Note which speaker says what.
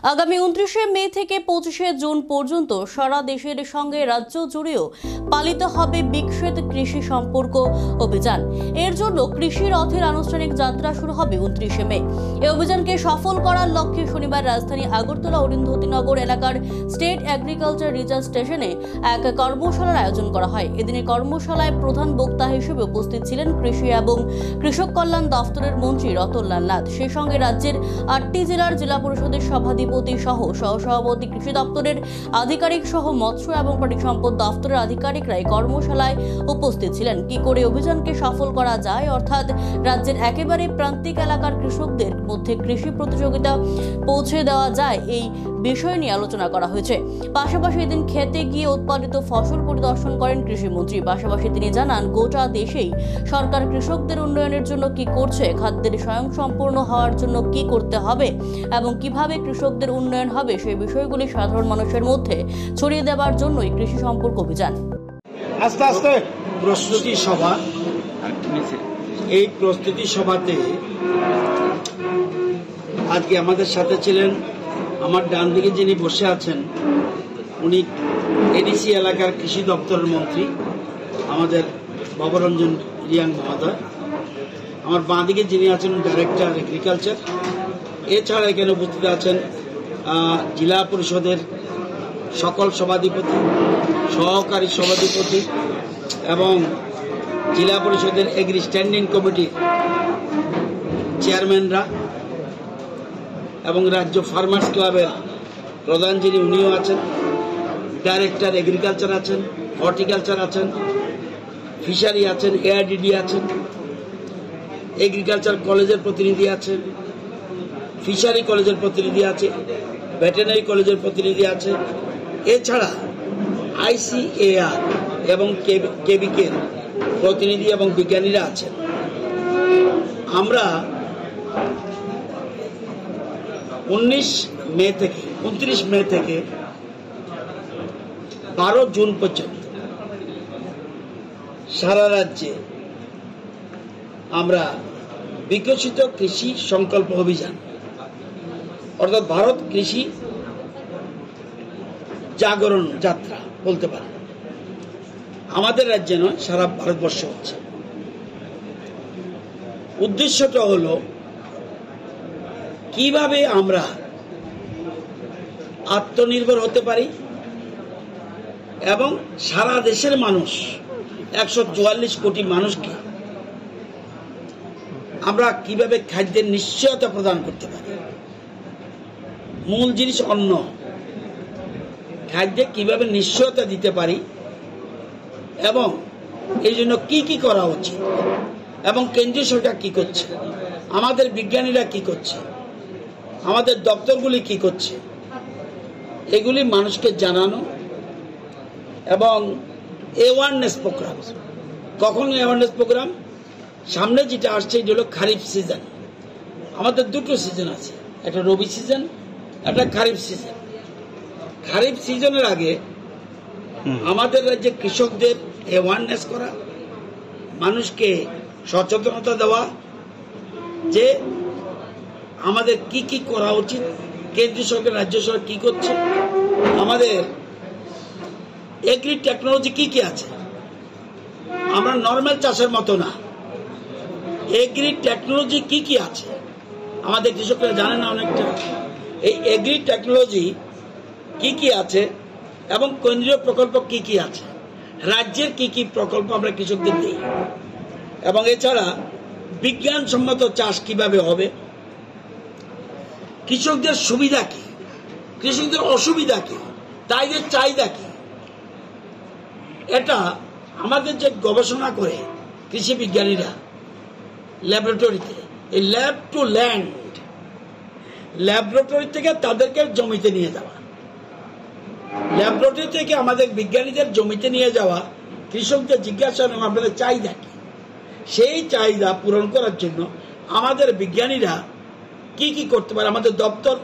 Speaker 1: আগামী 29শে মে থেকে 25শে জুন পর্যন্ত সারা দেশের সঙ্গে রাজ্য জুড়েও পালিত হবে বিকশিত কৃষি সম্পর্ক অভিযান। এর জন্য কৃষি রথের আনুষ্ঠানিক যাত্রা শুরু হবে 29শে মে। এই অভিযানকে সফল করার লক্ষ্যে শনিবার রাজধানী আগরতলা অরুন্ধতিনগর এলাকার স্টেট এগ্রিকালচার রিসার্চ স্টেশনে এক কর্মশালার আয়োজন করা হয়। এদিনের কর্মশালায় প্রধান বক্তা হিসেবে উপস্থিত ছিলেন কৃষি এবং কৃষক কল্যাণ দফতরের মন্ত্রী রতনলাল নাথ। সেই সঙ্গে রাজ্যের 8টি জেলার জেলা পরিষদের সভাধিপতি সহ সহসভাপতি, কৃষি দপ্তরের আধিকারিক সহ মৎস্য এবং প্রাণী সম্পদ দপ্তরের আধিকারিকরাই কর্মশালায় উপস্থিত ছিলেন। কি করে অভিযানকে সফল করা যায়, অর্থাৎ রাজ্যের একেবারে প্রান্তিক এলাকার কৃষকদের মধ্যে কৃষি প্রতিযোগিতা পৌঁছে দেওয়া যায়, এই বিষয় নিয়ে আলোচনা করা হয়েছে। পাশাপাশি এদিন খেতে গিয়ে উৎপাদিত ফসল পরিদর্শন করেন কৃষিমন্ত্রী। পাশাপাশি তিনি জানান, গোটা দেশেই সরকার কৃষকদের উন্নয়নের জন্য কি করছে, খাদ্যের স্বয়ংসম্পূর্ণ হওয়ার জন্য কি করতে হবে এবং কিভাবে কৃষকদের উন্নয়ন হবে, সেই বিষয়গুলি সাধারণ মানুষের মধ্যে ছড়িয়ে দেওয়ার জন্যই কৃষি সম্পর্ক অভিযান।
Speaker 2: আস্তে আস্তে প্রস্তুতি সভা, এই প্রস্তুতি সভাতে আজকে আমাদের সাথে ছিলেন, আমার ডান দিকে যিনি বসে আছেন উনি এডিসি এলাকার কৃষি দপ্তরের মন্ত্রী আমাদের ভবরঞ্জন রিয়াং মহোদয়। আমার বাঁ দিকে যিনি আছেন ডাইরেক্টর এগ্রিকালচার। এছাড়া এখানে উপস্থিত আছেন জেলা পরিষদের সকল সভাধিপতি, সহকারী সভাধিপতি এবং জেলা পরিষদের এগ্রি স্ট্যান্ডিং কমিটির চেয়ারম্যানরা এবং রাজ্য ফার্মার্স ক্লাবের প্রধান যিনি উনিও আছেন, ডাইরেক্টর এগ্রিকালচার আছেন, হর্টিকালচার আছেন, ফিশারি আছেন, এআরডিডি আছেন, এগ্রিকালচার কলেজের প্রতিনিধি আছেন, ফিশারি কলেজের প্রতিনিধি আছে, ভেটেরিনারি কলেজের প্রতিনিধি আছে। এছাড়া আইসিএআর এবং কেবিকের প্রতিনিধি এবং বিজ্ঞানীরা আছেন। আমরা 29 মে থেকে 12 জুন পর্যন্ত সারা রাজ্যে আমরা বিকশিত কৃষি সংকল্প অভিযান, অর্থাৎ ভারত কৃষি জাগরণ যাত্রা বলতে পারে, আমাদের রাজ্যে নয় সারা ভারতবর্ষে হচ্ছে। উদ্দেশ্যটা হলো কিভাবে আমরা আত্মনির্ভর হতে পারি এবং সারা দেশের মানুষ 144 কোটি মানুষকে আমরা কিভাবে খাদ্যের নিশ্চয়তা প্রদান করতে পারি। মূল জিনিস অন্ন, খাদ্যে কিভাবে নিশ্চয়তা দিতে পারি এবং এই জন্য কি কি করা উচিত এবং কেন্দ্রীয় সরকার কি করছে, আমাদের বিজ্ঞানীরা কি করছে, আমাদের দপ্তরগুলি কি করছে, এগুলি মানুষকে জানানো এবং অ্যাওয়ারনেস প্রোগ্রাম। কখন অ্যাওয়ারনেস প্রোগ্রাম? সামনে যেটা আসছে এটা হলো খারিফ সিজন। আমাদের দুটো সিজন আছে, একটা রবি সিজন, একটা খারিফ সিজন। খারিফ সিজনের আগে আমাদের রাজ্যে কৃষকদের অ্যাওয়ারনেস করা, মানুষকে সচেতনতা দেওয়া যে আমাদের কি কি করা উচিত, কেন্দ্রীয় সরকার রাজ্য সরকার কি করছে, আমাদের এগ্রি টেকনোলজি কি কি আছে। আমরা নর্মাল চাষের মতো না, এগ্রি টেকনোলজি কি কি আছে আমাদের কৃষকরা জানে না অনেকটা। এই এগ্রি টেকনোলজি কি কি আছে এবং কেন্দ্রীয় প্রকল্প কি কি আছে, রাজ্যের কি কি প্রকল্প আমরা কৃষকদের দিই, এবং এছাড়া বিজ্ঞানসম্মত চাষ কিভাবে হবে, কৃষকদের সুবিধা কি, কৃষকদের অসুবিধা কি, তাইদের চাহিদা কি। এটা আমাদের যে গবেষণা করে কৃষি বিজ্ঞানীরা ল্যাবরেটরিতে, এই ল্যাব টু ল্যান্ড, ল্যাবরেটরি থেকে তাদেরকে জমিতে নিয়ে যাওয়া, ল্যাবরেটরি থেকে আমাদের বিজ্ঞানীদের জমিতে নিয়ে যাওয়া, কৃষকদের জিজ্ঞাসা আমাদের চাহিদা কি, সেই চাহিদা পূরণ করার জন্য আমাদের বিজ্ঞানীরা কি কি করতে পারে, আমাদের দপ্তর